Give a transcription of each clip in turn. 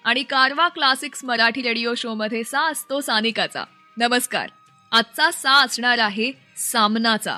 आणि कारवा classics Marathi radio show मध्ये सा असतो सानिकाचा. नमस्कार. आजचा सा असणार आहे सामनाचा.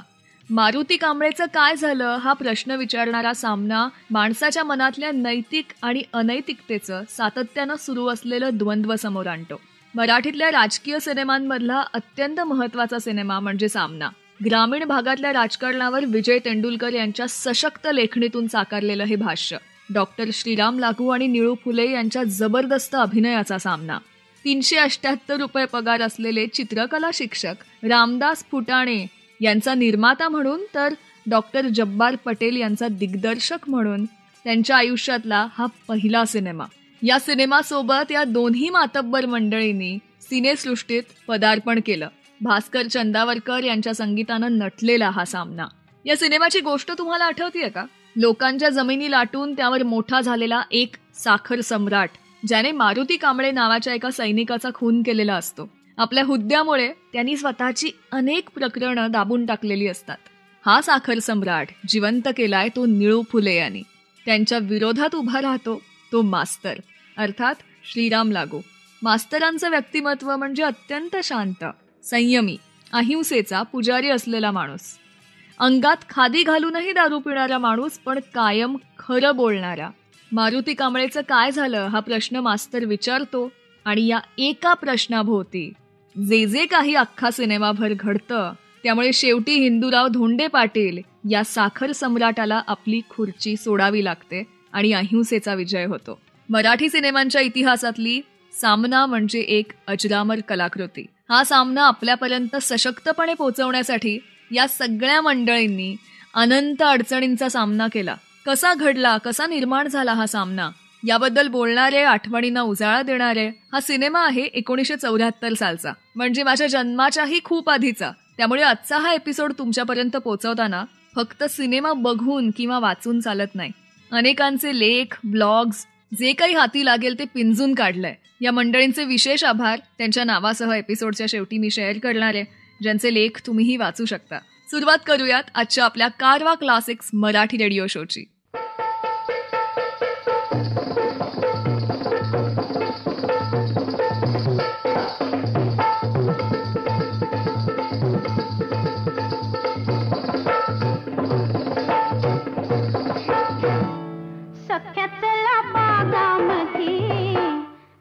मारुती कांबळेचं काय झालं हा प्रश्न विचारणारा सामना माणसाच्या मनातल्या नैतिक आणि अनैतिकतेचं सातत्यानं सुरू असलेलं द्वंद्व समोर आणतो. मराठीतल्या राजकीय सिनेमांमधला अत्यंत महत्वाचा सिनेमा म्हणजे सामना. ग्रामीण भागातल्या राजकारणावर विजय तेंडुलकर यांच्या सशक्त लेखणीतून साकारलेलं हे भाष्य. डॉक्टर श्रीराम लागू आणि निळू फुले यांच्या जबरदस्त अभिनयाचा सामना. 378 रुपये पगार असलेले चित्रकला शिक्षक रामदास फुटाणे यांचा निर्माता म्हणून तर डॉक्टर जब्बार पटेल यांचा दिग्दर्शक म्हणून त्यांच्या आयुष्यातला हा पहिला सिनेमा. या सिनेमासोबत या दोन्ही मातब्बर मंडळींनी सिनेसृष्टीत पदार्पण केलं. भास्कर चंदावरकर यांच्या संगीतानं नटलेला हा सामना. या सिनेमाची गोष्ट तुम्हाला आठवतीये का? लोकांच्या जमिनी लाटून त्यावर मोठा झालेला एक साखर सम्राट ज्याने मारुती कांबळे नावाच्या एका सैनिकाचा खून केलेला असतो. आपल्या हुद्द्यामुळे त्यांनी स्वतःची अनेक प्रकरणं दाबून टाकलेली असतात. हा साखर सम्राट जिवंत केलाय तो निळू फुले यांनी. त्यांच्या विरोधात उभा राहतो तो मास्तर अर्थात श्रीराम लागू. मास्तरांचं व्यक्तिमत्व म्हणजे अत्यंत शांत, संयमी, अहिंसेचा पुजारी असलेला माणूस. अंगात खादी घालूनही दारू पिणारा माणूस पण कायम खरं बोलणारा. मारुती कांबळेचं काय झालं हा प्रश्न मास्तर विचारतो आणि या एका प्रश्नाभोवती जे काही अख्खा सिनेमाभर घडतं त्यामुळे शेवटी हिंदूराव धोंडे पाटील या साखर सम्राटाला आपली खुर्ची सोडावी लागते आणि अहिंसेचा विजय होतो. मराठी सिनेमांच्या इतिहासातली सामना म्हणजे एक अजरामर कलाकृती. हा सामना आपल्यापर्यंत सशक्तपणे पोहोचवण्यासाठी या सगळ्या मंडळींनी अनंत अडचणींचा सामना केला. कसा घडला, कसा निर्माण झाला हा सामना याबद्दल बोलणारे, आठवणींना उजाळा देणारे हा सिनेमा आहे 1974 सालचा, म्हणजे माझ्या जन्माच्याही खूप आधीचा. त्यामुळे आजचा हा एपिसोड तुमच्यापर्यंत पोहोचवताना फक्त सिनेमा बघून किंवा वाचून चालत नाही. अनेकांचे लेख, ब्लॉग्स जे काही हाती लागेल ते पिंजून काढलंय. या मंडळींचे विशेष आभार त्यांच्या नावासह एपिसोडच्या शेवटी मी शेअर करणार आहे, ज्यांचे लेख तुम्हीही वाचू शकता. सुरुवात करूयात आजच्या आपल्या कारवा क्लासिक्स मराठी रेडिओ शोची.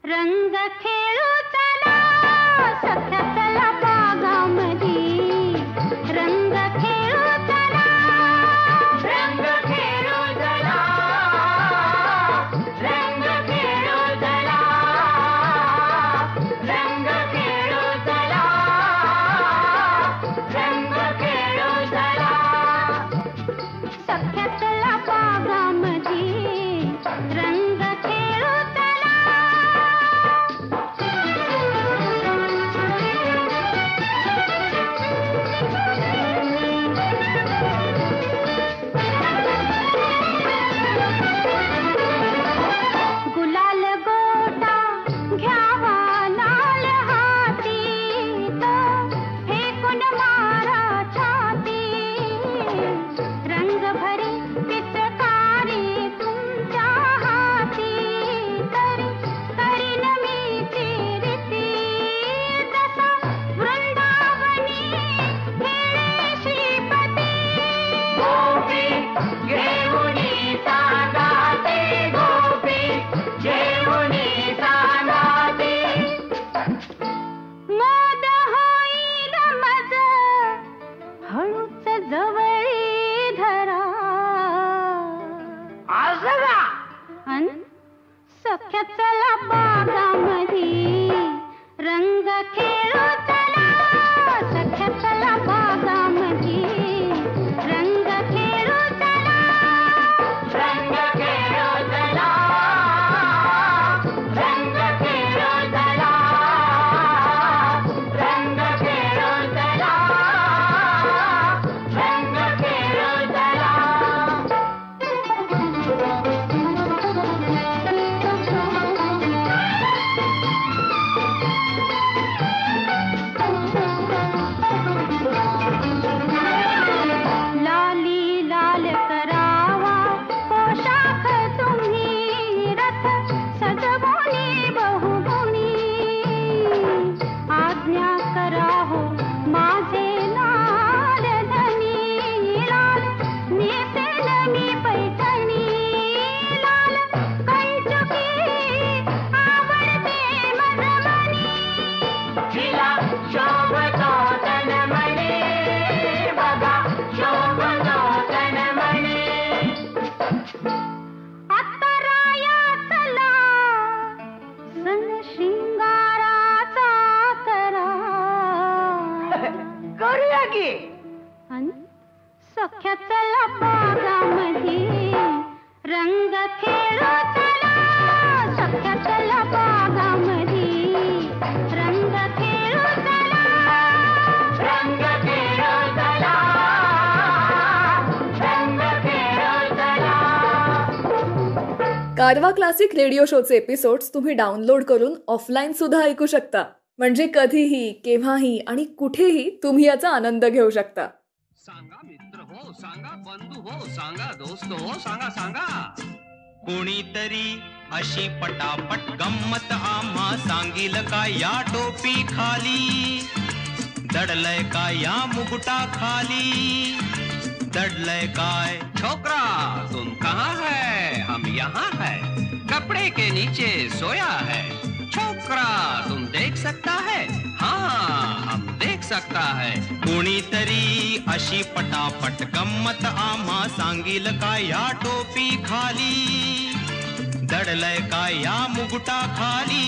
रंग खेळू चला, सख्यातला बागामध्ये रंग खेळू चला, रंग खेळू चला, रंग खेळू चला, रंग खेळू चला, रंग खेळू चला, सख्यातला बागामध्ये रंग खेळू चला. गुलाल गोटा घ्यावा लाल हाती, तो फेकून मारा छाती, रंग भरी पिचकारी तुमच्या हाती, तरी करीन मी तीरिती, जसा वृंदावनी खेळे श्रीपती, गोपी घेऊनी सांगाते, गोपी घेऊनी सांगाते, मोद होईल मज हळूच जवळी धरा, अन सख्या चला बागामध्ये रंग खेळू चला, सख्या चला बागामध्ये रंग खेळू चला, रंग खेळू चला, रंग खेळू चला, रंग खेळू चला, रंग खेळू चला. कारवा क्लासिक रेडिओ शोचे एपिसोड्स तुम्ही डाउनलोड करून ऑफलाईन सुद्धा ऐकू शकता. म्हणजे कधीही, केव्हाही आणि कुठेही तुम्ही याचा आनंद घेऊ शकता. सांगा मित्र हो, सांगा बंधू हो, सांगा दोस्त हो, सांगा सांगा. कोणीतरी अशी पटापट गंमत आम्हा सांगील का या टोपी खाली, दडलय का या मुकुटा खाली, दडलय काय छोकरा तुम कहाँ है, हम यहाँ है, कपड़े के नीचे सोया है, छोकरा तुम देख सकता है, हाँ हम देख सकता है. कोणीतरी अशी पटापट गंमत आम्हा सांगील का या टोपी खाली, दडलय का या मुकुटा खाली,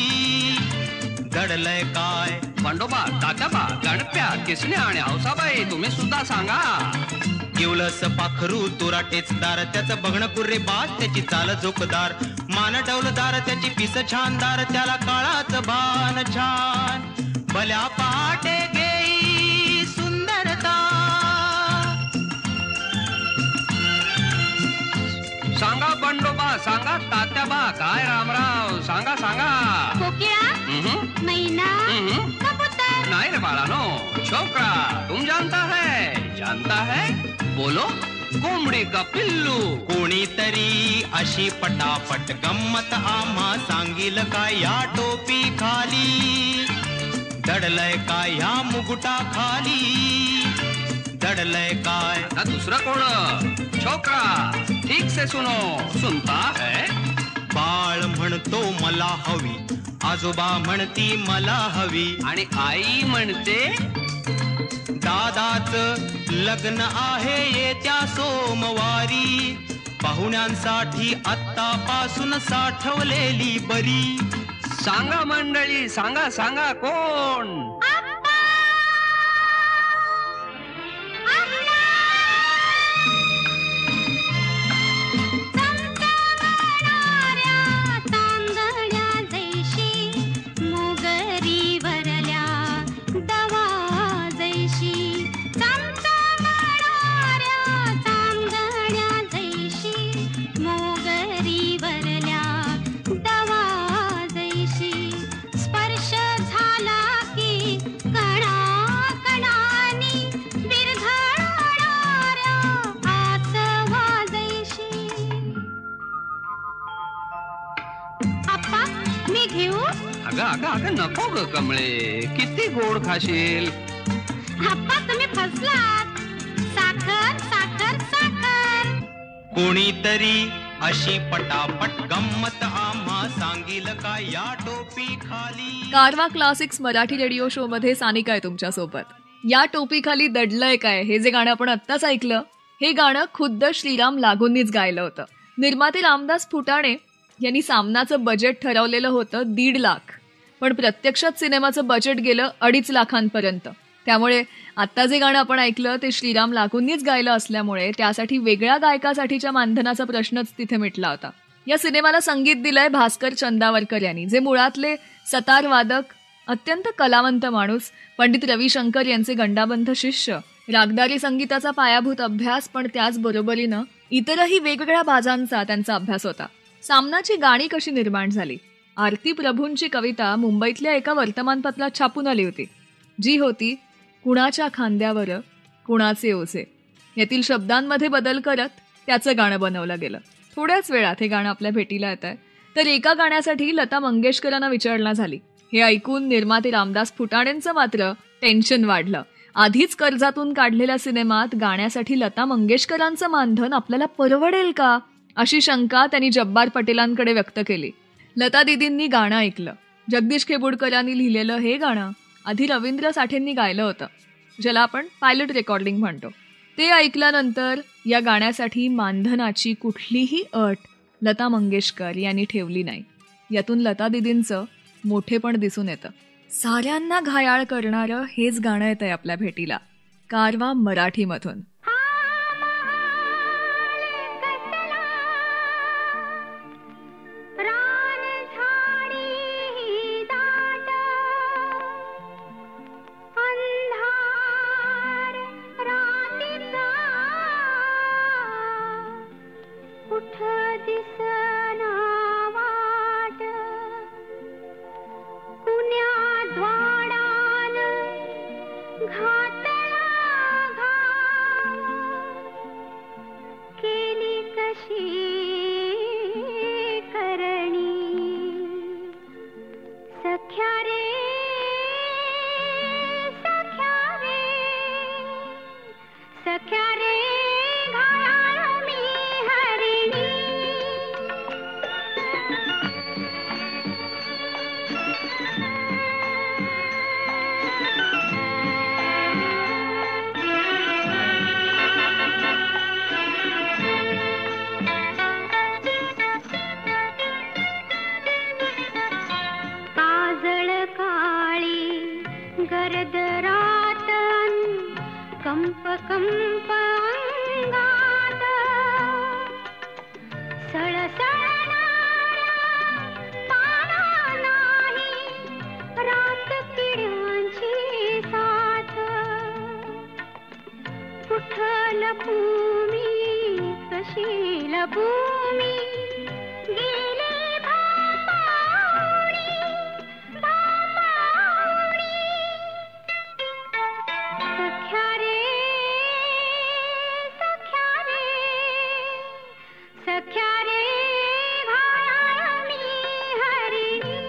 दडलय काय बंडोबा, तात्याबा, गणप्या, किसने आणि हौसाबाई तुम्ही सुद्धा सांगा. किवलस पाखरू तुराटेचदार, त्याचं बघणं कुर्रे बाज, त्याची चाल झोपदार, मान डौलदार, त्याची पिस छानदार, त्याला काळाच भान छान, भल्या पहाटे गेई सुंदरता. सांगा बंडोबा, सांगा तात्याबा, काय रामराव, सांगा सांगा. कोकिळा, मैना, कबूतर. नहीं रे बाळानो, छोकरा तुम जानता है बोलो. कोंबडी का पिल्लू. कोणीतरी अशी पटापट गंमत आम्हा सांगील का या टोपी खाली, दडलय का या मुकुटा खाली, दडलय काय ना दुसरं कोण. छोकरा ठीक से सुनो, सुनता है. बाळ म्हणतो मला हवी, आजोबा म्हणती मला हवी, आणि आई म्हणते दादाच लग्न आहे येत्या सोमवारी, पाहुण्यांसाठी आत्तापासून साठवलेली बरी. सांगा मंडळी, सांगा सांगा कोण. अगं नको ग कमळे, किती गोड खाशील. आप्पा तुम्ही फसलात. साखर साखर साखर. कोणीतरी अशी पटापट गंमत आम्हा सांगील का या टोपी खाली. कारवा क्लासिक्स मराठी रेडिओ शो मध्ये सानिका आहे तुमच्यासोबत. या टोपीखाली दडलंय काय हे जे गाणं आपण आत्ताच ऐकलं, हे गाणं खुद्द श्रीराम लागूंनीच गायलं होतं. निर्माते रामदास फुटाणे यांनी सामनाचं बजेट ठरवलेलं होतं 1.5 लाख, पण प्रत्यक्षात सिनेमाचं बजेट गेलं 2.5 लाखांपर्यंत. त्यामुळे आत्ता जे गाणं आपण ऐकलं ते श्रीराम लागूंनीच गायलं असल्यामुळे त्यासाठी वेगळ्या गायकासाठीच्या मानधनाचा प्रश्नच तिथे मिटला होता. या सिनेमाला संगीत दिलंय भास्कर चंदावरकर यांनी, जे मुळातले सतार वादक, अत्यंत कलावंत माणूस, पंडित रविशंकर यांचे गंडाबंध शिष्य. रागदारी संगीताचा पायाभूत अभ्यास, पण त्याचबरोबरीनं इतरही वेगवेगळ्या बाजांचा त्यांचा अभ्यास होता. सामनाची गाणी कशी निर्माण झाली. आरती प्रभूंची कविता मुंबईतल्या एका वर्तमानपत्रात छापून आली होती, जी होती कुणाच्या खांद्यावर कुणाचे ओझे. यातील शब्दांमध्ये बदल करत त्याचं गाणं बनवलं गेलं. थोड्याच वेळात हे गाणं आपल्या भेटीला येत आहे. तर एका गाण्यासाठी लता मंगेशकरांना विचारणा झाली. हे ऐकून निर्माते रामदास फुटाणेंचं मात्र टेन्शन वाढलं. आधीच कर्जातून काढलेल्या सिनेमात गाण्यासाठी लता मंगेशकरांचं मानधन आपल्याला परवडेल का, अशी शंका त्यांनी जब्बार पटेलांकडे व्यक्त केली. लता दिदींनी गाणं ऐकलं. जगदीश खेबुडकरांनी लिहिलेलं हे गाणं आधी रवींद्र साठेंनी गायलं होतं, ज्याला आपण पायलट रेकॉर्डिंग म्हणतो. ते ऐकल्यानंतर या गाण्यासाठी मानधनाची कुठलीही अट लता मंगेशकर यांनी ठेवली नाही. यातून लता दिदींचं मोठेपण दिसून येतं. साऱ्यांना घायाळ करणारं हेच गाणं येतंय आपल्या भेटीला कारवा मराठीमधून. दिसना गरदरातन कंप कंप अंगात सळसळणाऱ्या पाना नाही रात किड्यांची साथ कुठं लपू मी कशी लपू मी गेले भांबावणी भांबावणी सख्या रे सख्या रे सख्या रे घाया मी हरिणी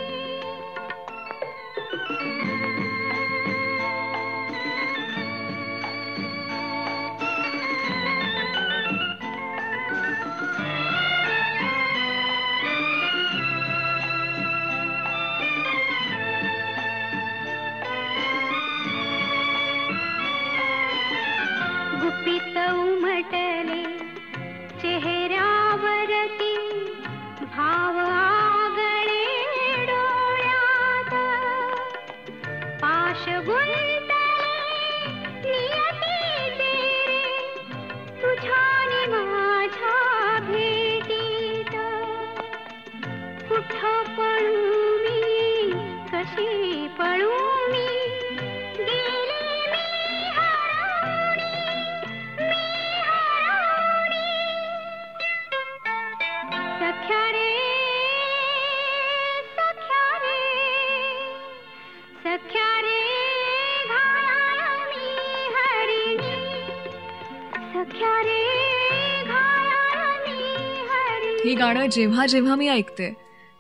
गुपित उमटले चेहऱ्यावरती भाव आगळे डोळ्यात पाश गुंतले नियतीचे रे तुझ्याने माझ्या भेटीत कुठं पळू मी कशी पळू मी गेले मी हरवणी सख्या रे सख्या रे सख्या रे घाया मी हरिणी सख्या रे घाया मी हरिणी. हे गाणं जेव्हा जेव्हा मी ऐकते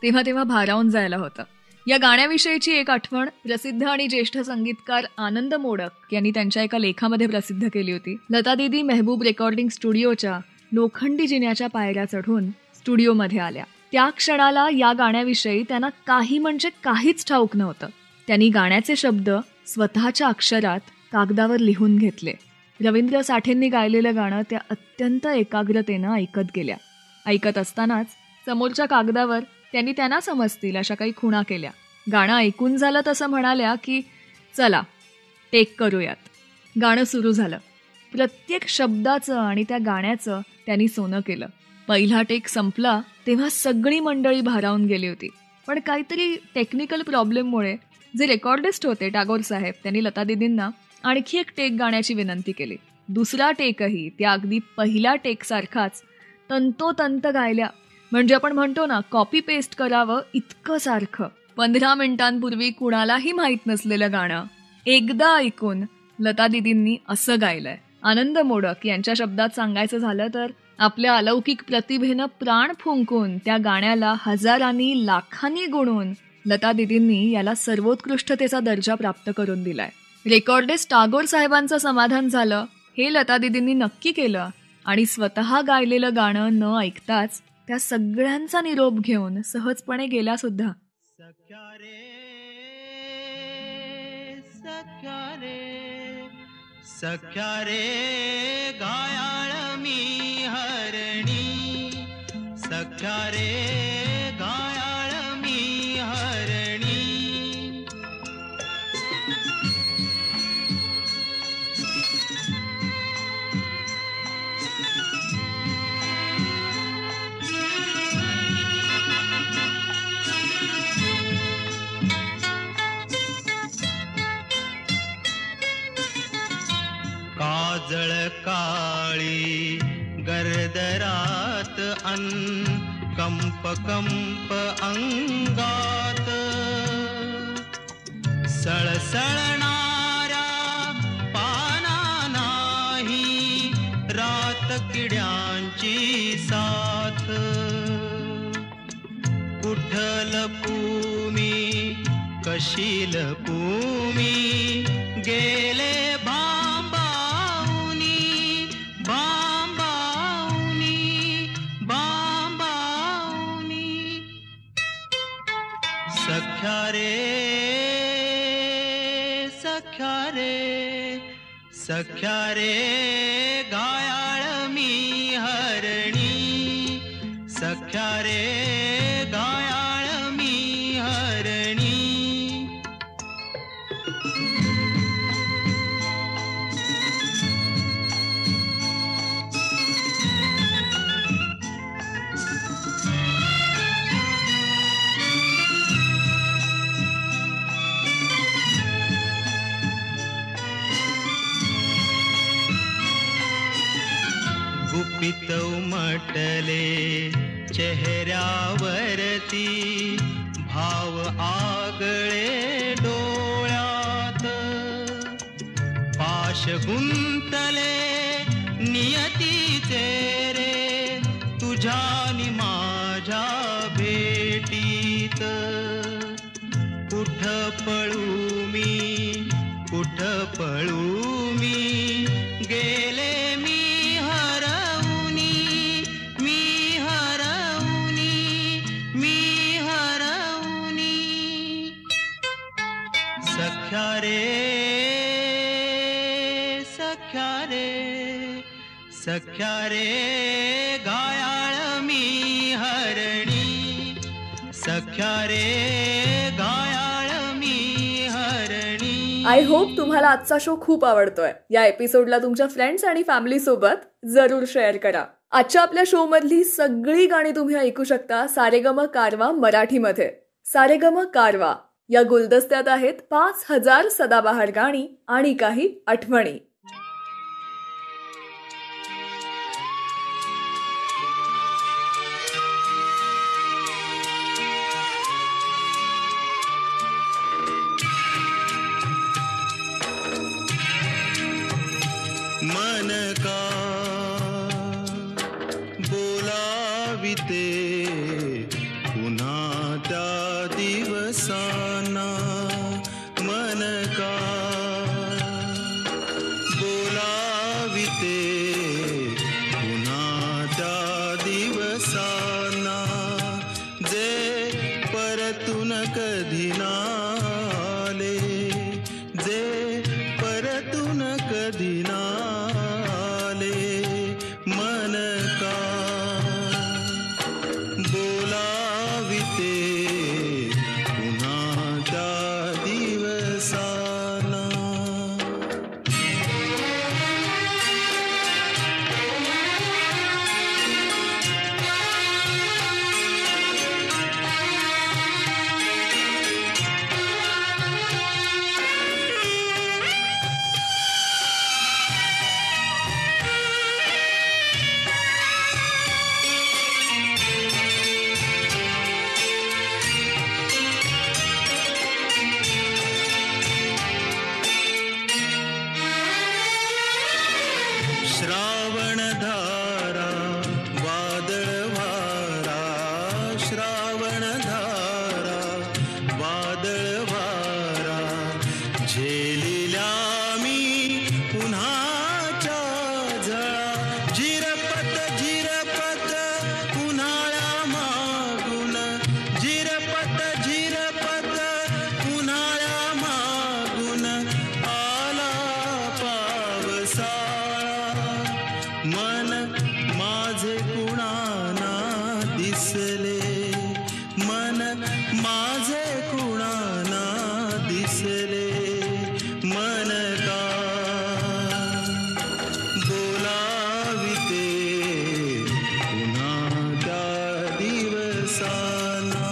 तेव्हा तेव्हा भारावून जायला होतं. या गाण्याविषयीची एक आठवण प्रसिद्ध आणि ज्येष्ठ संगीतकार आनंद मोडक यांनी त्यांच्या एका लेखामध्ये प्रसिद्ध केली होती. लता दीदी मेहबूब रेकॉर्डिंग स्टुडिओच्या लोखंडी जिन्याच्या पायऱ्या चढून स्टुडिओमध्ये आल्या. त्या क्षणाला या गाण्याविषयी त्यांना काही म्हणजे काहीच ठाऊक नव्हतं. त्यांनी गाण्याचे शब्द स्वतःच्या अक्षरात कागदावर लिहून घेतले. रवींद्र साठेंनी गायलेलं गाणं त्या अत्यंत एकाग्रतेनं ऐकत गेल्या. ऐकत असतानाच समोरच्या कागदावर त्यांनी त्यांना समजतील अशा काही खुणा केल्या. गाणं ऐकून झालं तसं म्हणाल्या की चला टेक करूयात. गाणं सुरू झालं. प्रत्येक शब्दाचं आणि त्या गाण्याचं त्यांनी सोनं केलं. पहिला टेक संपला तेव्हा सगळी मंडळी भारावून गेली होती. पण काहीतरी टेक्निकल प्रॉब्लेममुळे जे रेकॉर्डिस्ट होते टागोर साहेब त्यांनी लता दीदींना आणखी एक टेक गाण्याची विनंती केली. दुसरा टेकही त्या अगदी पहिल्या टेकसारखाच तंतोतंत गायल्या. म्हणजे आपण म्हणतो ना कॉपी पेस्ट करावं इतकं सारखं. 15 मिनिटांपूर्वी कुणालाही माहीत नसलेलं गाणं एकदा ऐकून लता दीदींनी असं गायलंय. आनंद मोडक यांच्या शब्दात सांगायचं झालं तर आपल्या अलौकिक प्रतिभेनं प्राण फुंकून त्या गाण्याला हजारांनी लाखांनी गुणून लता दीदींनी याला सर्वोत्कृष्टतेचा दर्जा प्राप्त करून दिलाय. रेकॉर्डिस्ट टागोर साहेबांचं समाधान झालं हे लता दीदींनी नक्की केलं आणि स्वतः गायलेलं गाणं न ऐकताच त्या सगळ्यांचा निरोप घेऊन सहजपणे गेल्या सुद्धा. सख्या रे सख्या रे सख्या रे घायाळ मी हरणी सख्या रे घायाळ मी हरणी. काजळ काळी गरदरात अन कंप कंप अंगात सळसळणाऱ्या पाना नाही रात किड्यांची साथ कुठं लपू मी कशी लपू मी गेले सख्या रे सख्या रे सख्या रे घायाळ मी हरणी सख्या रे घायाळ मी हरणी. गुपित उमटले चेहऱ्यावरती, भाव आगळे डोळ्यात, पाश गुंतले नियतीचे रे तुझ्या नि माझ्या भेटीत. कुठ पळू मी, कुठ पळू मी, गेले मी हरवुनी, मी हरवुनी, मी हरवुनी. सख्या रे, सख्या रे, सख्या रे घायाळ मी हरणी, सख्या रे घायाळ मी हरणी. आय होप तुम्हाला आजचा शो खूप आवडतोय. या एपिसोडला तुमच्या फ्रेंड्स आणि फॅमिली सोबत जरूर शेअर करा. आजच्या आपल्या शो मधली सगळी गाणी तुम्ही ऐकू शकता सारेगम कारवा मराठीमध्ये. सारेगम कारवा या गुलदस्त्यात आहेत 5000 सदाबहार गाणी आणि काही आठवणी. मन का बोलाविते पुन्हा त्या दिवसाना, मन का बोलाविते पुन्हा त्या दिवसाना, जे परतून कधी नाले, जे परतून कधी नाले. मन का बोलाविते पुन्हा त्या दिवसाना. श्रावण धारा वादळ वारा, श्रावण धारा वादळ वारा, झेलिल्या मी पुन्हाच्या झळा, झिरपत झिरपत उन्हाळ्या मागून, झिरपत झिरपत उन्हाळ्या मागून, आला पावसाळा. मन माझे कुणाना दिसले, मन माझे कुणाना दिसले. मन का बोलाविते पुन्हा त्या दिवसाना.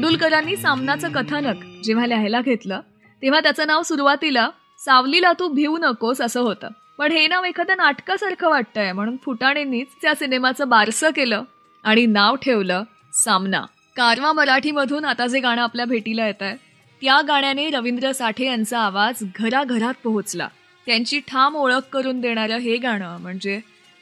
तेंडुलकरांनी सामनाचं कथानक जेव्हा लिहायला घेतलं तेव्हा त्याचं नाव सुरुवातीला सावलीला तू भिवू नकोस असं होतं. पण हे नाव एखाद्या नाटकासारखं वाटतंय म्हणून फुटाणेंनीच त्या सिनेमाचं बारसं केलं आणि नाव ठेवलं सामना. कारवा मराठीमधून आता जे गाणं आपल्या भेटीला येत आहे त्या गाण्याने रवींद्र साठे यांचा आवाज घराघरात पोहोचला. त्यांची ठाम ओळख करून देणारं हे गाणं म्हणजे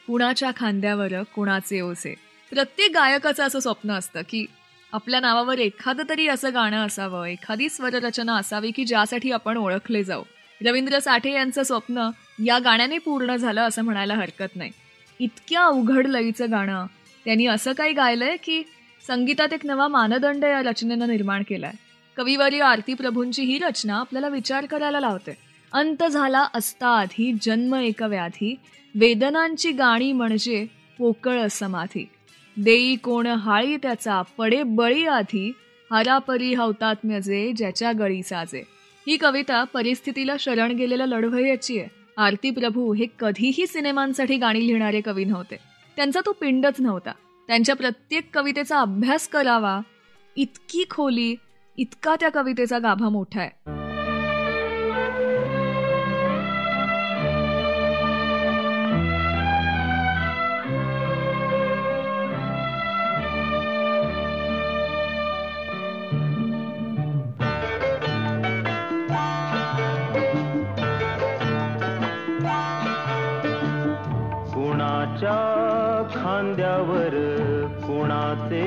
कुणाच्या खांद्यावर कुणाचे ओझे. प्रत्येक गायकाचं असं स्वप्न असतं की आपल्या नावावर एखादं तरी असं गाणं असावं, एखादी स्वररचना असावी की ज्यासाठी आपण ओळखले जाऊ. रवींद्र साठे यांचं स्वप्न या गाण्याने पूर्ण झालं असं म्हणायला हरकत नाही. इतक्या अवघड लयीचं गाणं त्यांनी असं काही गायलंय की संगीतात एक नवा मानदंड या रचनेनं निर्माण केलाय. कविवर्य आरती प्रभूंची ही रचना आपल्याला विचार करायला लावते. अंत झाला असता आधी जन्म एक व्याधी, वेदनांची गाणी म्हणजे पोकळ समाधी. देई कोण हाळी त्याचा पडे बळी आधी, हारापरी हौतात्म्य जे ज्याच्या गळी साजे. ही कविता परिस्थितीला शरण गेलेल्या लढवय्याची आहे. आरती प्रभू हे कधीही सिनेमांसाठी गाणी लिहिणारे कवी नव्हते. त्यांचा तो पिंडच नव्हता. त्यांच्या प्रत्येक कवितेचा अभ्यास करावा इतकी खोली, इतका त्या कवितेचा गाभा मोठा आहे. खांद्यावर कुणाचे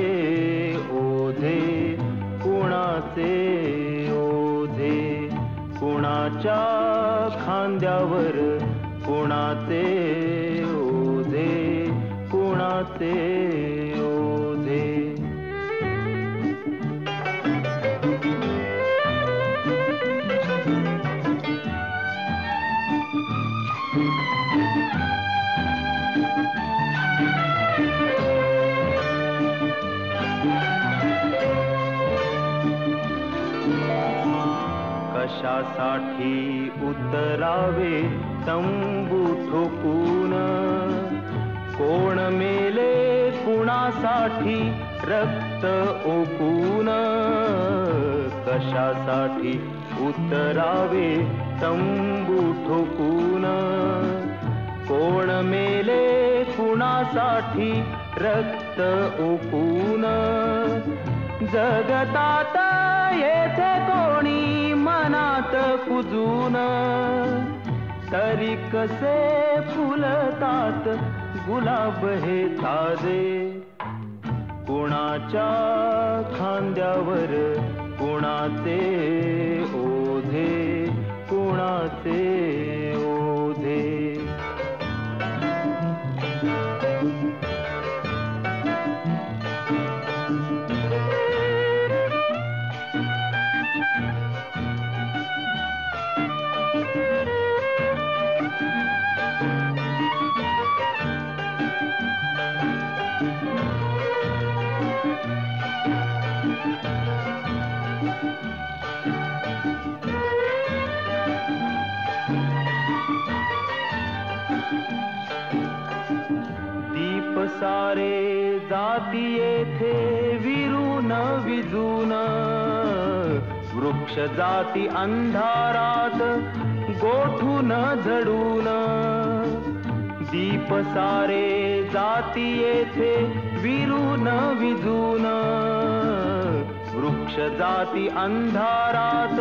ओझे, कुणाचे ओझे, कुणाच्या खांद्यावर कुणाचे ओझे, कुणाचे ओझे. कशासाठी उतरावे तंबू ठोकून, कोण मेले कुणासाठी रक्त ओकून. कशासाठी उतरावे तंबू ठोकून, कोण मेले कुणासाठी रक्त ओकून. जगतात येथे कोणी मनात कुजून, तरी कसे फुलतात गुलाब हे ताजे. कुणाच्या खांद्यावर कुणाचे ओझे, कुणाचे ओझे. सारे जाती येथे विरून विजून, वृक्ष जाती अंधारात गोठून झडून. दीप सारे जाती येथे विरून विजून, वृक्ष जाती अंधारात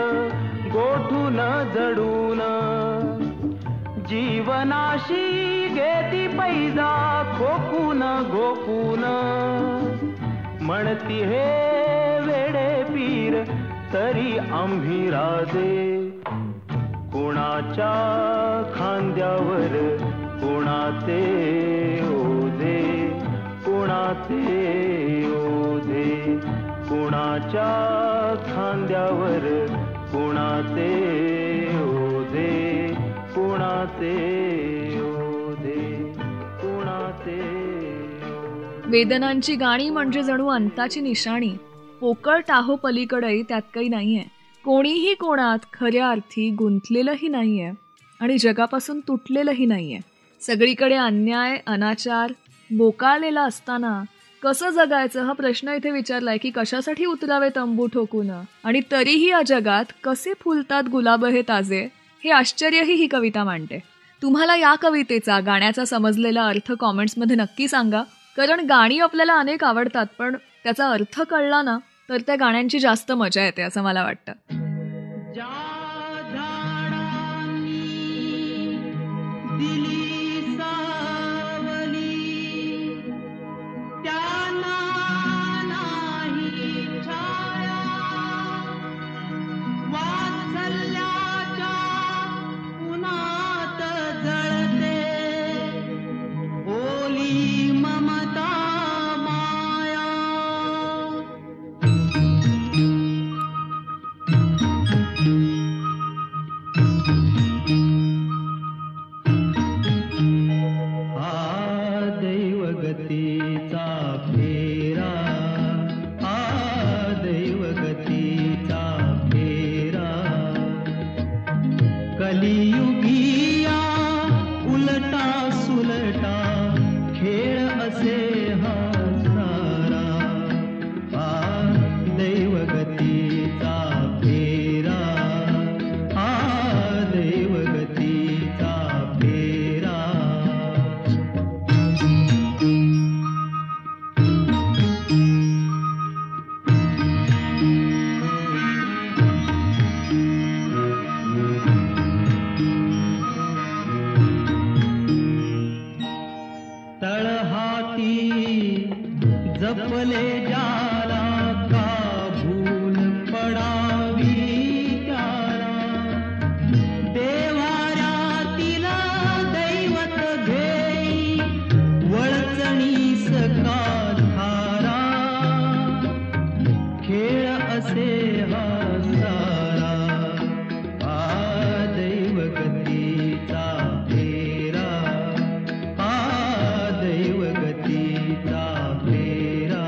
गोठून झडून. जीवनाशी घेती पैजा खोकून घोकून, म्हणती हे वेडे पीर तरी आम्ही राजे. कुणाच्या खांद्यावर कुणाचे ओझे, कुणाचे ओझे, कुणाच्या खांद्यावर कुणाचे ओझे, कुणाचे ओझे, कुणाचे. वेदनांची गाणी म्हणजे जणू अंताची निशाणी. पोकळ टाहो पलीकडे त्यात काही नाहीये. कोणीही कोणात खऱ्या अर्थी गुंतलेलंही नाहीये आणि जगापासून तुटलेलंही नाहीये. सगळीकडे अन्याय अनाचार बोकाळलेला असताना कसं जगायचं हा प्रश्न इथे विचारलाय की कशासाठी उतरावे तंबू ठोकून, आणि तरीही या जगात कसे फुलतात गुलाब हे ताजे, हे आश्चर्यही ही कविता मांडते. तुम्हाला या कवितेचा, गाण्याचा समजलेला अर्थ कॉमेंट्समध्ये नक्की सांगा, कारण गाणी आपल्याला अनेक आवडतात, पण त्याचा अर्थ कळला ना तर त्या गाण्यांची जास्त मजा येते असं मला वाटतं. ज्या झाडांनी दिली सावली त्यांना नाही छाया, वात्सल्याच्या उन्हात जळते ओली ममता माया. दैवगतीचा फेरा, दैवगतीचा फेरा, कलियुगिया उलटा सुलटा खेळ असे हा सारा. दैवगतीचा फेरा, दैवगतीचा फेरा. तळहाती जपले जाला का भूल पडावी त्याला, देवाऱ्यातील दैवत घेई वळचणी सका धारा, खेळ असे हा सारा. दैवगतीचा फेरा, दैवगतीचा फेरा.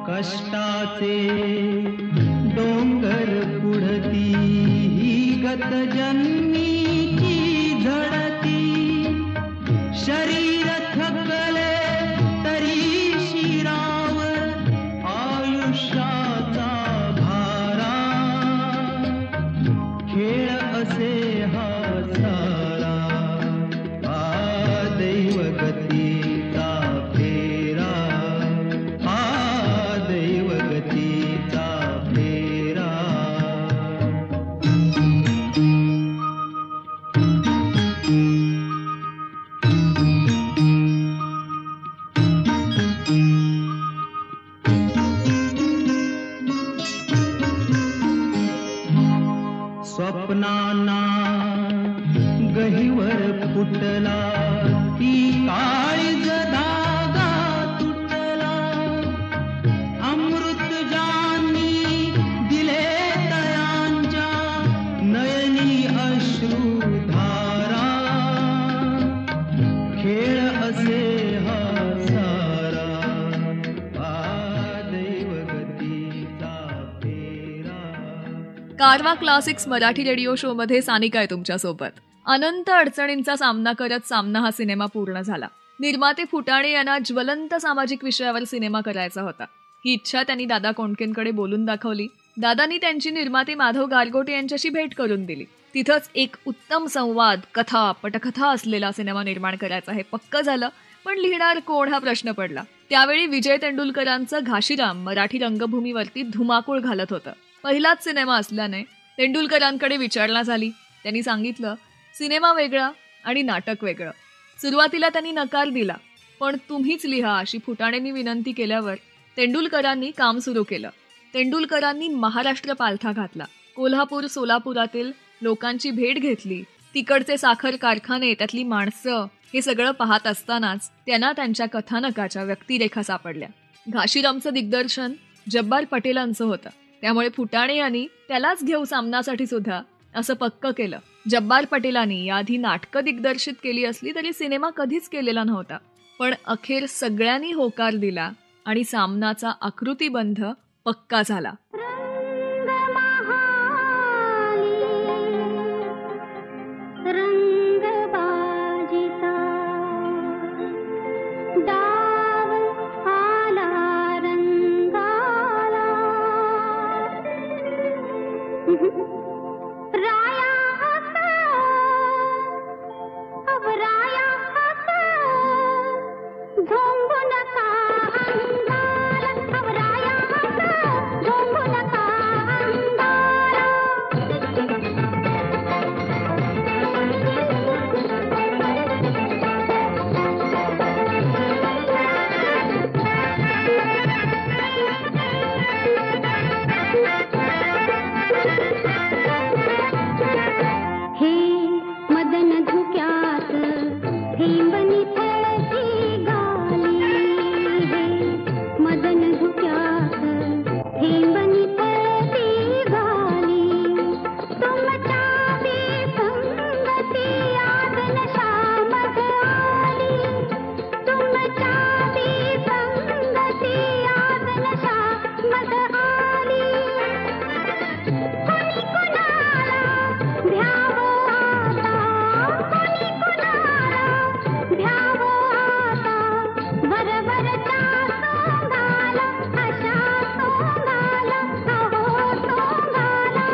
कष्टाचे डोंगर पुढती ही गत जन्मीची झडती, शरीर थकले तरी शिरावर आयुष्याचा भारा, खेळ असे हा सारा. दैवगतीचा फेरा, दैवगतीचा फेरा. स्वप्नांना गहिवर फुटला ती काळीज धागा तुटला, अमृत ज्यांनी दिले तयांच्या नयनी अश्रुधारा, खेळ असे हा सारा. दैवगतीचा फेरा. कारवा क्लासिक्स मराठी रेडिओ शो मध्ये सानिका आहे तुमच्यासोबत. अनंत अडचणींचा सामना करत सामना हा सिनेमा पूर्ण झाला. निर्माते फुटाणे यांना ज्वलंत सामाजिक विषयावर सिनेमा करायचा होता. ही इच्छा त्यांनी दादा कोंडकेंकडे बोलून दाखवली. दादांनी त्यांची निर्माते माधव गारगोटे यांच्याशी भेट करून दिली. तिथंच एक उत्तम संवाद, कथा, पटकथा असलेला सिनेमा निर्माण करायचा हे पक्क झालं. पण लिहिणार कोण हा प्रश्न पडला. त्यावेळी विजय तेंडुलकरांचं घाशीराम मराठी रंगभूमीवरती धुमाकूळ घालत होतं. पहिलाच सिनेमा असल्याने तेंडुलकरांकडे विचारणा झाली. त्यांनी सांगितलं, सिनेमा वेगळा आणि नाटक वेगळं. सुरुवातीला त्यांनी नकार दिला, पण तुम्हीच लिहा अशी फुटाणेंनी विनंती केल्यावर तेंडुलकरांनी काम सुरू केलं. तेंडुलकरांनी महाराष्ट्र पालथा घातला. कोल्हापूर, सोलापुरातील लोकांची भेट घेतली. तिकडचे साखर कारखाने, त्यातली माणसं, हे सगळं पाहत असतानाच त्यांना त्यांच्या कथानकाच्या व्यक्तिरेखा सापडल्या. घाशीरामचं दिग्दर्शन जब्बार पटेलांचं होतं. त्यामुळे फुटाणे यांनी त्यालाच घेऊ सामनासाठी सुद्धा असं पक्क केलं. जब्बार पटेलांनी याआधी नाटकं दिग्दर्शित केली असली तरी सिनेमा कधीच केलेला नव्हता. पण अखेर सगळ्यांनी होकार दिला आणि सामनाचा आकृतिबंध पक्का झाला. मदन धुक्यात थेंबनी थळती गाली हे मदन धुक्यात थेंबनी थळती गाली तुमच्या बेसंगती याद नशा मग आली तुमच्या बेसंगती याद नशा मग आली कोणी कोणाला भ्यावं आता कोणी कोणाला भ्यावं आता बरोबरच्या सोंगाला अशा सोंगाला अहो सोंगाला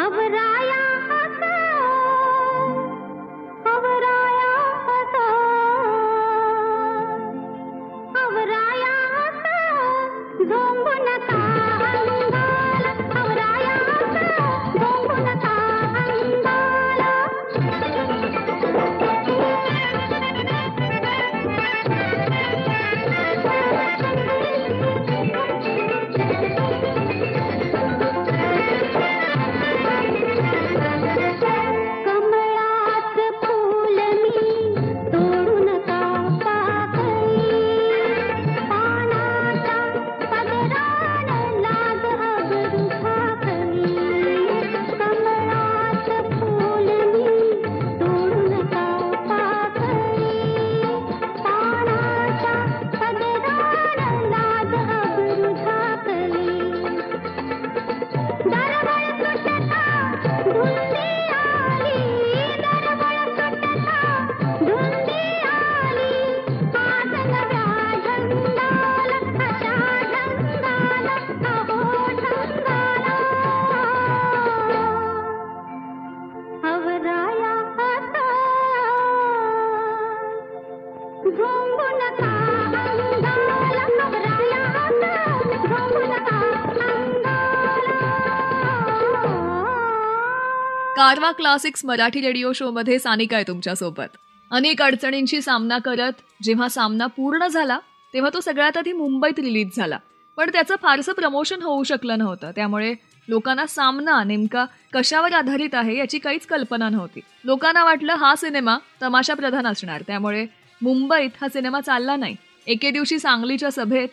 अवराया असो अवराया असो अवराया असो झोंबू नका अंगाला अवराया असो झोंबू नका अंगाला कमळात फूल मी तोडू नका पाकळी पानाच्या पदरान लाग अगरू झाकळी कमळात फूल मी तोडू नका पाकळी पानाच्या पदरान लाग अगरू झाकळी दरवळ सुटता धुंदी आली दरवळ सुटता धुंदी आली आज नव्या ढंगाला अशा ढंगाला अहो ढंगाला अवराया आता झोंबू नका अंगाला अवराया आता झोंबू नका अंगाला कारवा क्लासिक्स मराठी रेडिओ शो मध्ये सानिका आहे तुमच्यासोबत. अनेक अडचणींशी सामना करत जेव्हा सामना पूर्ण झाला तेव्हा तो सगळ्यात आधी मुंबईत रिलीज झाला. पण त्याचं फारसं प्रमोशन होऊ शकलं नव्हतं, त्यामुळे लोकांना सामना नेमका कशावर आधारित आहे याची काहीच कल्पना नव्हती. लोकांना वाटलं हा सिनेमा तमाशा प्रधान असणार, त्यामुळे मुंबईत हा सिनेमा चालला नाही. एके दिवशी सांगलीच्या सभेत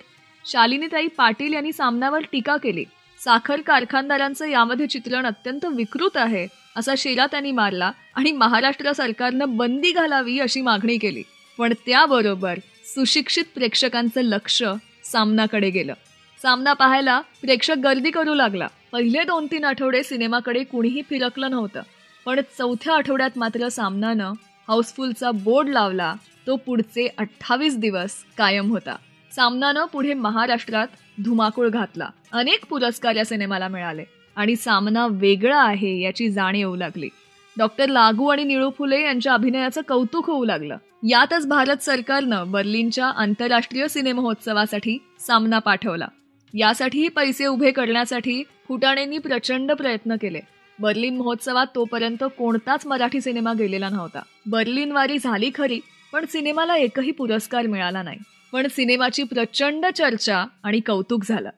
शालिनीताई पाटील यांनी सामनावर टीका केली. साखर कारखानदारांचं यामध्ये चित्रण अत्यंत विकृत आहे असा शेरा त्यांनी मारला आणि महाराष्ट्र सरकारनं बंदी घालावी अशी मागणी केली. पण त्याबरोबर सुशिक्षित प्रेक्षकांचं लक्ष सामनाकडे गेलं. सामना पाहायला प्रेक्षक गर्दी करू लागला. पहिले 2-3 आठवडे सिनेमाकडे कुणीही फिरकलं नव्हतं, पण 4थ्या आठवड्यात मात्र सामनानं हाऊसफुलचा बोर्ड लावला. तो पुढचे 28 दिवस कायम होता. सामनानं पुढे महाराष्ट्रात धुमाकूळ घातला. अनेक पुरस्कार या सिनेमाला मिळाले आणि सामना वेगळा आहे याची जाणीव येऊ लागली. डॉक्टर लागू आणि निळू फुले यांच्या अभिनयाचं कौतुक होऊ लागलं. यातच भारत सरकारनं बर्लिनच्या आंतरराष्ट्रीय सिनेमहोत्सवासाठी सामना पाठवला. यासाठीही पैसे उभे करण्यासाठी फुटाणेंनी प्रचंड प्रयत्न केले. बर्लिन महोत्सवात तोपर्यंत कोणताच मराठी सिनेमा गेलेला नव्हता. बर्लिनवारी झाली खरी, पण सिनेमाला एकही पुरस्कार मिळाला नाही. पण सिनेमाची प्रचंड चर्चा आणि कौतुक झालं.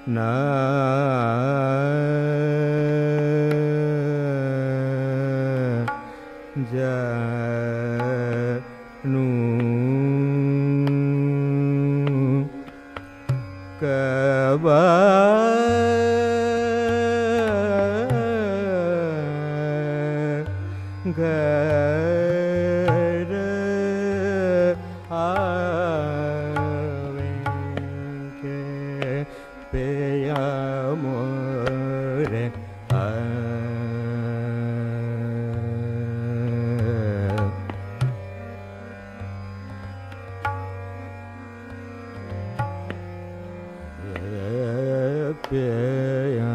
ना घर आवेंगे पिया मोरे पिया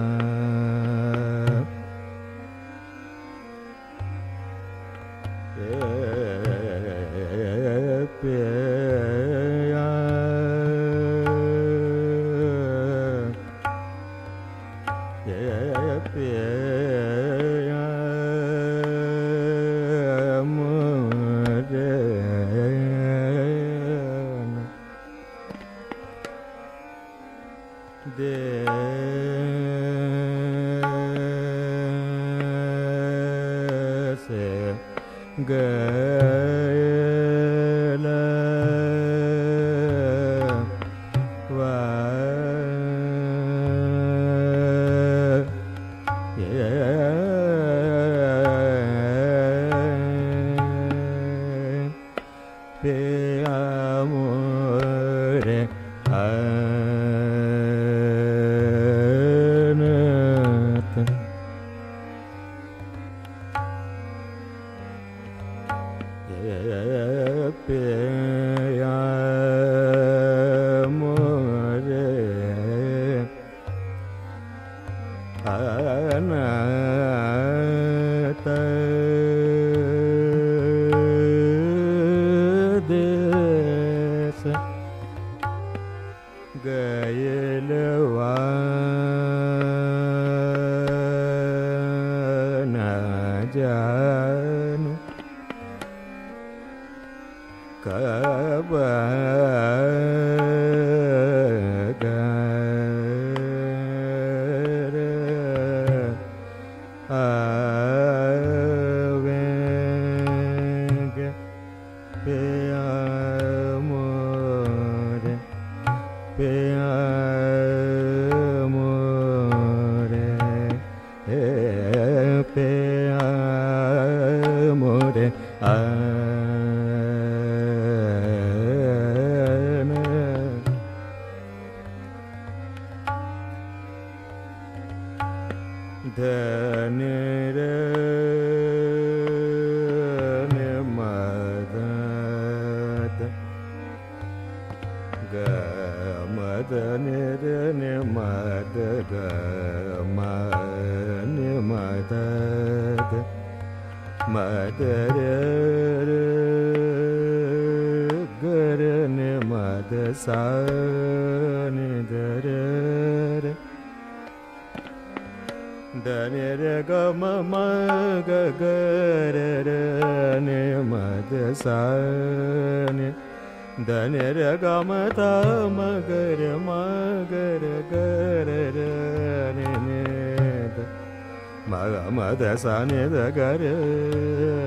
Sane da gare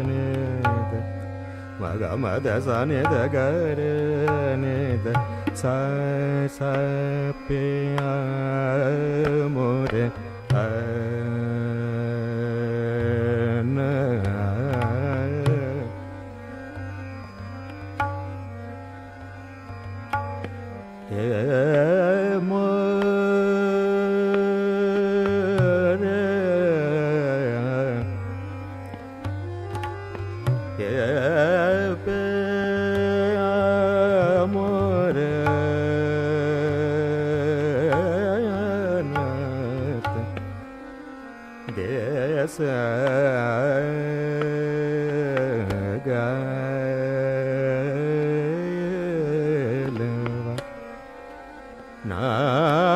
ne da maga mada sane da gare ne da sa sa pe amore na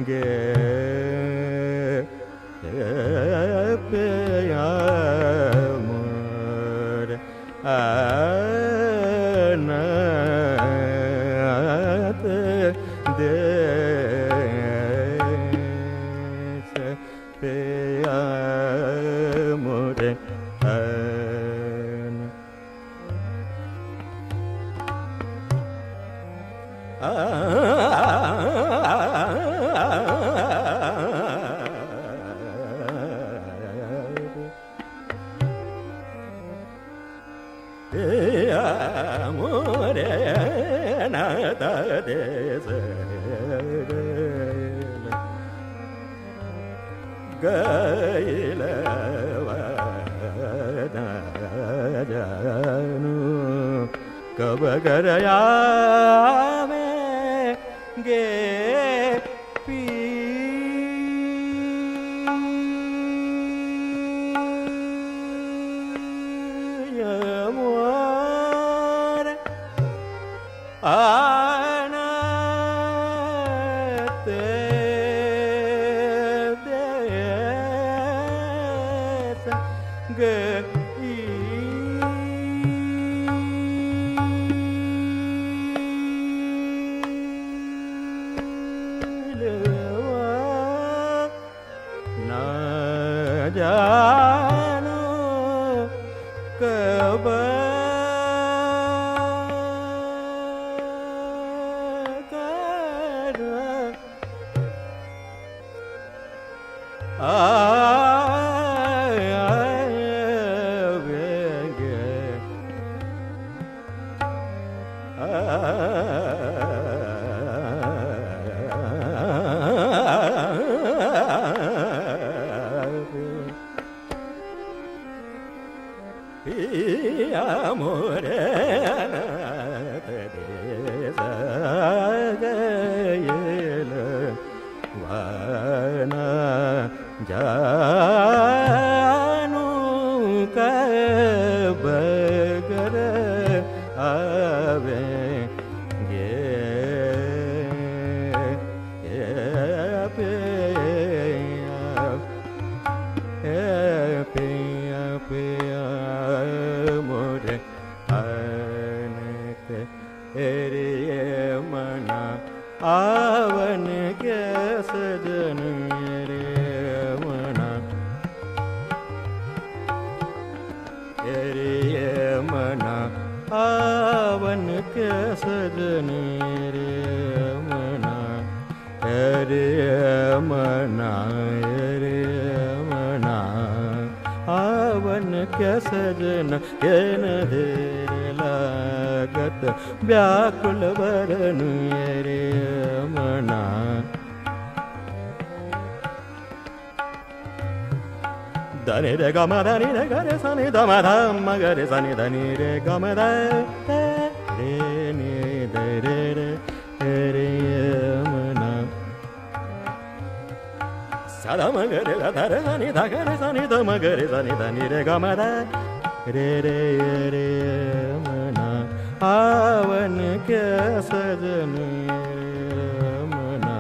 गे गैल जानू कब गरया में गे जानू कब कर amore gayel vana janu kabagar ave आवन के सजन रे मना रे मना आवन के सजन रे मना रे मना रे मना आवन के सजन के न देर लागत व्याकुल वरन रे मना धनि रे ग म धनि रे ग रे सा नि ध म ध म ग रे सा नि ध नि रे ग म ध रे नि ध रे रे रे मना सा ध म ग रे ग ध रे सा नि ध ग रे सा नि ध म ग रे सा नि ध नि रे ग म ध रे रे रे मना आवन के सजन मना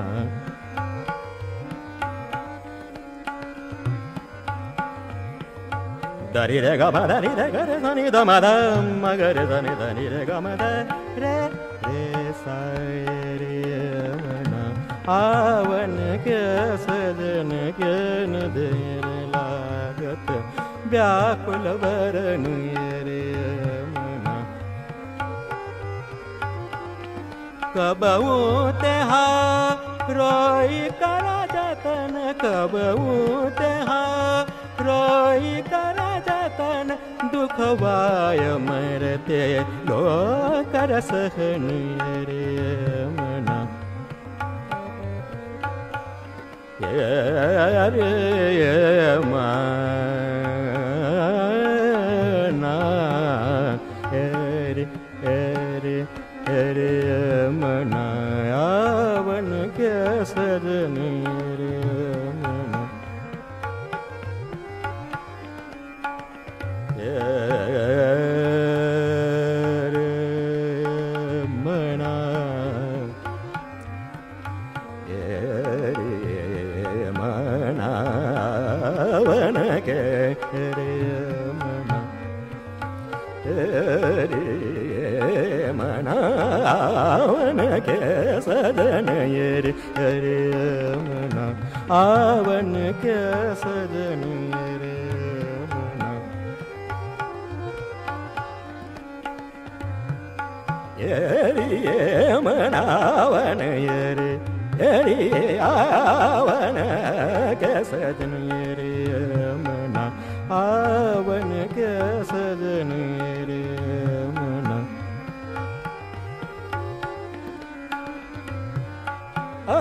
धरि रे ग म धनि रे ग रे सा नि ध म ध म ग रे सा नि ध नि रे ग म ध रे रे सा रे मना आवन के सजन के न देर लागत व्याकुल वरन रे मना कबऊ तेहा रोई करा जतन कबऊ तेहा रोई करा जतन दुखवाय मरते लोकर सहन रे मना रे मना रे रे रे मना आवन के सजन रे मना रे मना रे मना आवन के रे मना रे मनावन के सजन रे रे मना आवन के सजन रे मना ये मनावन रे रे आवन के सजन रे मना आवन के सजन रे मना आ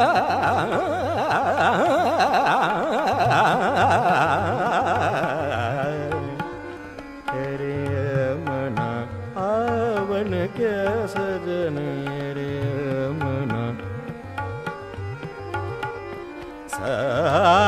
सजन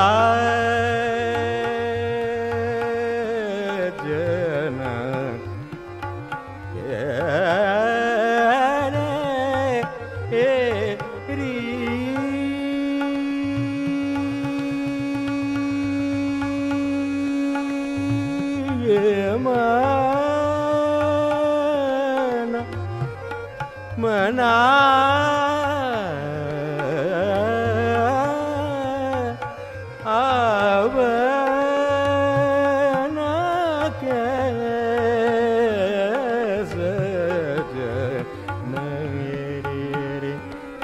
मना आवना के सजन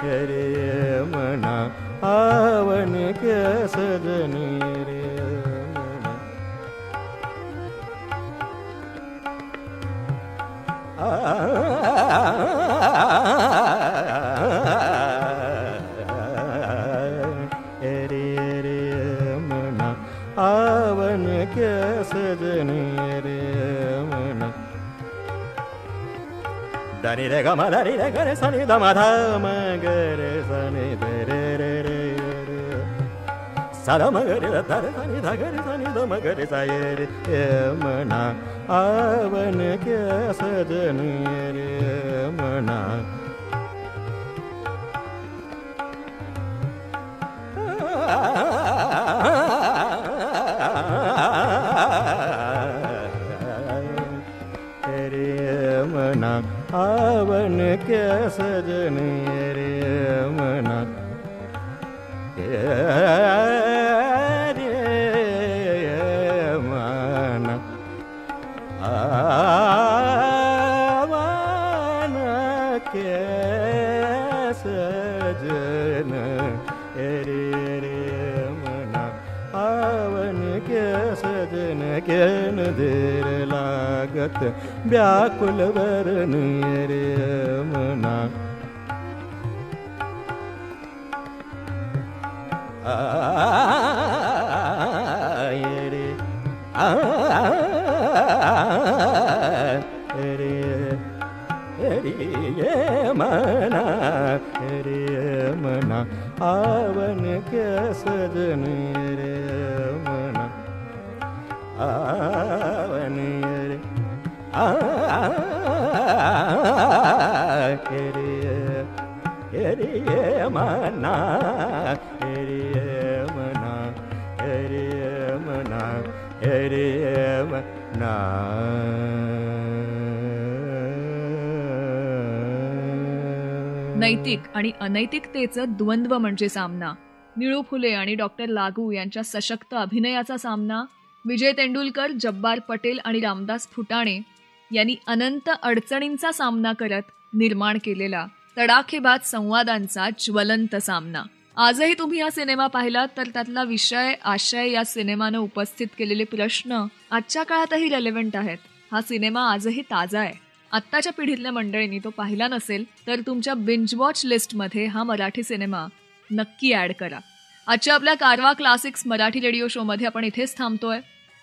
रे रे मना आवन के सजन रे मना आवन के सजन रे मना दनि रे ग म दनि रे ग रे सनि द म ध म ग रे सनि द रे रे रे सा द म ग रे द रे सनि ध ग रे सनि द म ग रे सा रे मना आवन के सजन रे मना मना आवन के सजन रे मना मना आवन के सजन रे मना आवन के सजन के न देर लागत व्याकुल वरन रे मना रे रे मना रे मना आवन के सजन रे मना आवन रे रे मना रे मना रे मना रे मना नैतिक आणि अनैतिकतेचं द्वंद्व म्हणजे सामना. निळू फुले आणि डॉक्टर लागू यांच्या सशक्त अभिनयाचा सामना. विजय तेंडुलकर, जब्बार पटेल आणि रामदास फुटाणे यांनी अनंत अडचणींचा सामना करत निर्माण केलेला तडाखेबाज संवादांचा ज्वलंत सामना. आजही तुम्ही हा सिनेमा पाहिलात तर त्यातला विषय, आशय, या सिनेमानं उपस्थित केलेले प्रश्न आजच्या काळातही रेलेव्हंट आहेत. हा सिनेमा आजही ताजा आहे. आत्ताच्या पिढीतल्या मंडळींनी तो पाहिला नसेल तर तुमच्या बिंज वॉच लिस्टमध्ये हा मराठी सिनेमा नक्की ॲड करा. आजच्या आपल्या कारवा क्लासिक्स मराठी रेडिओ शोमध्ये आपण इथेच थांबतोय.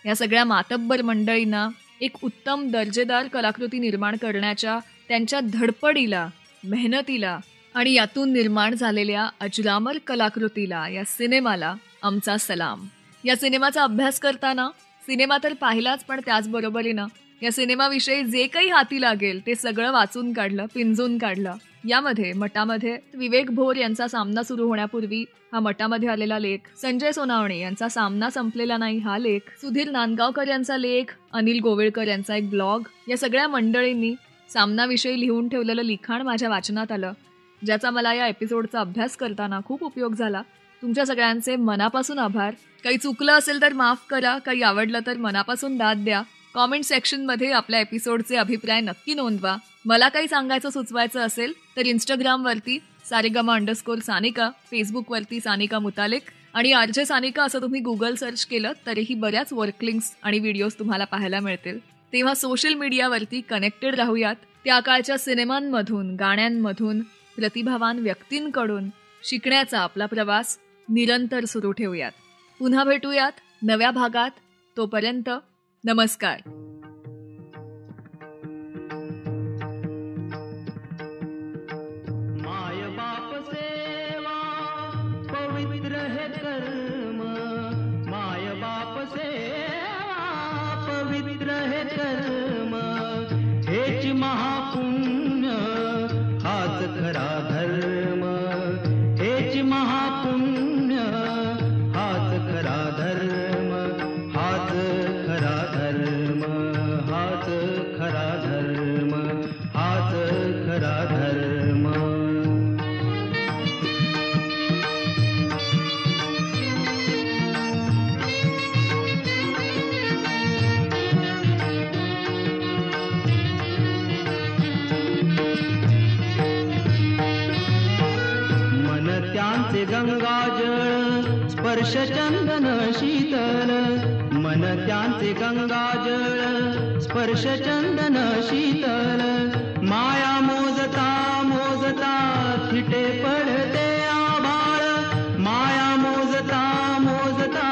या सगळ्या मातब्बर मंडळींना एक उत्तम दर्जेदार कलाकृती निर्माण करण्याच्या त्यांच्या धडपडीला, मेहनतीला आणि यातून निर्माण झालेल्या अजरामर कलाकृतीला, या सिनेमाला आमचा सलाम. या सिनेमाचा अभ्यास करताना सिनेमा तर पाहिलाच, पण त्याचबरोबरीनं या सिनेमाविषयी जे काही हाती लागेल ते सगळं वाचून काढलं, पिंजून काढलं. यामध्ये मटामध्ये विवेक भोर यांचा सामना सुरू होण्यापूर्वी हा मटामध्ये आलेला लेख, संजय सोनावणे यांचा सामना संपलेला नाही हा लेख, सुधीर नांदगावकर यांचा लेख, अनिल गोवेळकर यांचा एक ब्लॉग, या सगळ्या मंडळींनी सामनाविषयी लिहून ठेवलेलं लिखाण माझ्या वाचनात आलं, ज्याचा मला या एपिसोडचा अभ्यास करताना खूप उपयोग झाला. तुमच्या सगळ्यांचे मनापासून आभार. काही चुकलं असेल तर माफ करा, काही आवडलं तर मनापासून दाद द्या. कॉमेंट सेक्शनमध्ये आपल्या एपिसोडचे अभिप्राय नक्की नोंदवा. मला काही सांगायचं सुचवायचं असेल तर इंस्टाग्रामवरती सारेगमा_सानिका, फेसबुकवरती सानिका मुतालिक आणि आरजे सानिका असं तुम्ही गुगल सर्च केलं तरीही बऱ्याच वर्क लिंक्स आणि व्हिडिओज तुम्हाला पाहायला मिळतील. तेव्हा सोशल मीडियावरती कनेक्टेड राहूयात. त्या काळच्या सिनेमांमधून, गाण्यांमधून, प्रतिभावान व्यक्तींकडून शिकण्याचा आपला प्रवास निरंतर सुरू ठेवूयात. पुन्हा भेटूयात नव्या भागात. तोपर्यंत नमस्कार. माय बाप सेवा पवित्र है कर कर्म हेच महापुण्य हाच खरा धर्म हेच महापुण्य हाच खरा धर्म हाच खरा धर्म हाच खरा धर्म हाच खरा धर्म. त्यांचे गंगाजळ स्पर्श चंदन शीतल मन त्यांचे गंगाजळ स्पर्श चंदन शीतल माया मोजता मोजता थिटे पडते आभाळ माया मोजता मोजता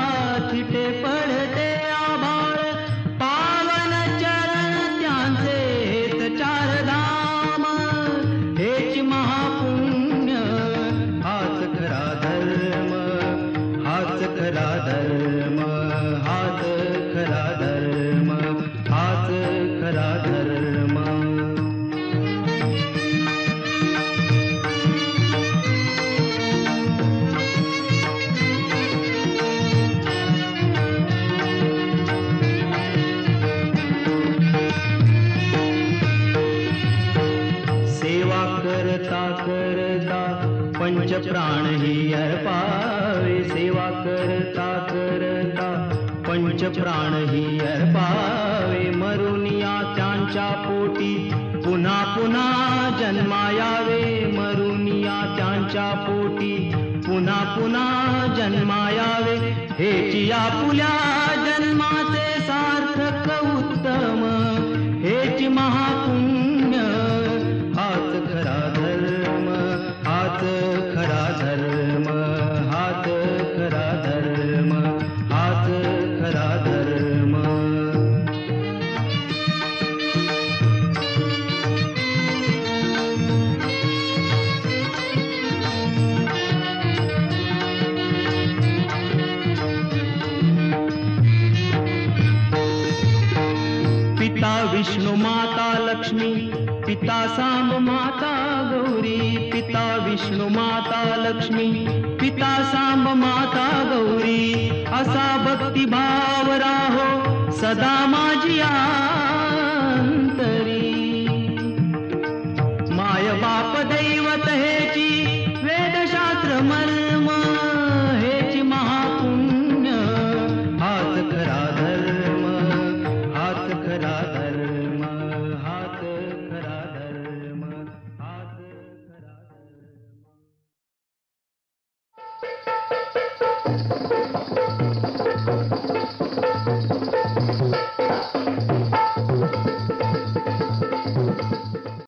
थिटे पडते आभाळ पावन चरण त्यांचे हेच चार धाम हेच महापुण्य हाच खरा धर्म हाच खरा धर्म हाच खरा धर्म हाच खरा धर्म. सेवा करता करता पंच प्राण ही अर्पावे सेवा करता करता पंच प्राण ही अर्पावे मरुनिया त्यांच्या पोटी पुन्हा पुन्हा जन्मायावे मरुनिया त्यांच्या पोटी पुन्हा पुन्हा जन्मायावे हेची आपुल्या जन्माचे सार्थक उत्तम हेची महापुण्य हाच खरा धर्म हाच खरा धर्म हाच खरा धर्म हाच खरा धर्म. पिता विष्णू माता लक्ष्मी पिता सांब माता गौरी पिता विष्णू माता लक्ष्मी पिता सांब माता गौरी असा भक्तिभाव राहो सदा माझी अंतरी माय बाप दैवत हेची वेदशास्त्र मर्म हेची महापुण्य हाच खरा धर्म हाच खरा धर्म हाच खरा धर्म हाच खरा धर्म.